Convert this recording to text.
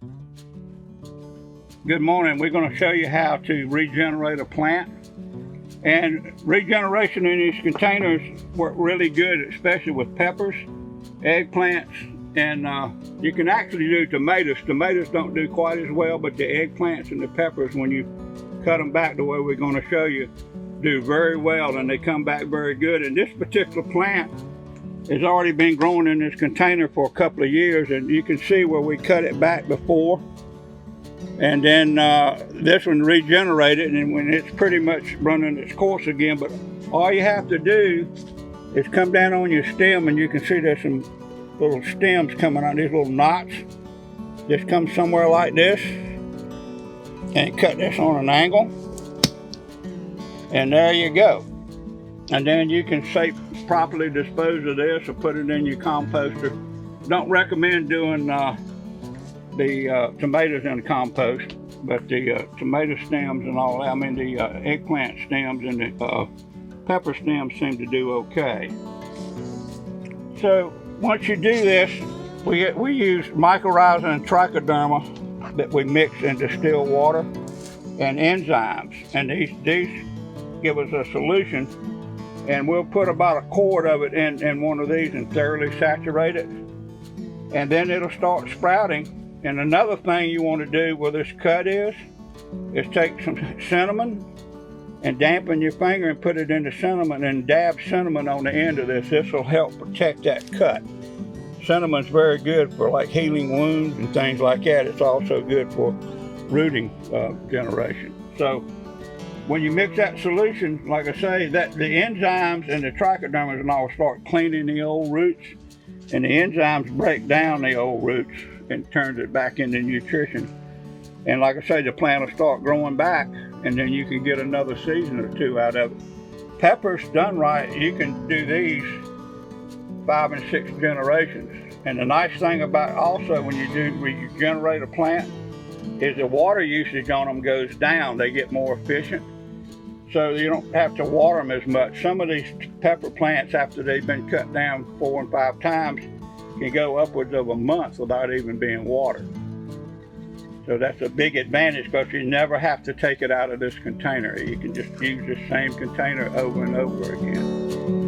Good morning. We're going to show you how to regenerate a plant. And regeneration in these containers work really good, especially with peppers, eggplants, and you can actually do tomatoes. Tomatoes don't do quite as well, but the eggplants and the peppers, when you cut them back the way we're going to show you, do very well, and they come back very good. And this particular plant has already been growing in this container for a couple of years, and you can see where we cut it back before. And then this one regenerated, and when it's pretty much running its course again. But all you have to do is come down on your stem, and you can see there's some little stems coming on, these little knots. Just come somewhere like this and cut this on an angle, and there you go. And then you can properly dispose of this or put it in your composter. Don't recommend doing the tomatoes in the compost, but the tomato stems and all that, I mean the eggplant stems and the pepper stems seem to do okay. So once you do this, we use mycorrhizal and trichoderma that we mix in distilled water and enzymes, and these give us a solution, and we'll put about a quart of it in one of these and thoroughly saturate it, and then it'll start sprouting. And another thing you want to do where this cut is take some cinnamon and dampen your finger and put it in the cinnamon and dab cinnamon on the end of this. This will help protect that cut. Cinnamon's very good for like healing wounds and things like that. It's also good for rooting generation. So when you mix that solution, like I say, that the enzymes and the trichodermas and all start cleaning the old roots, and the enzymes break down the old roots and turns it back into nutrition. And like I say, the plant will start growing back, and then you can get another season or two out of it. Peppers done right, you can do these 5 and 6 generations. And the nice thing about also when you regenerate a plant is the water usage on them goes down. They get more efficient, so you don't have to water them as much. Some of these pepper plants, after they've been cut down 4 and 5 times, can go upwards of a month without even being watered. So that's a big advantage, because you never have to take it out of this container. You can just use the same container over and over again.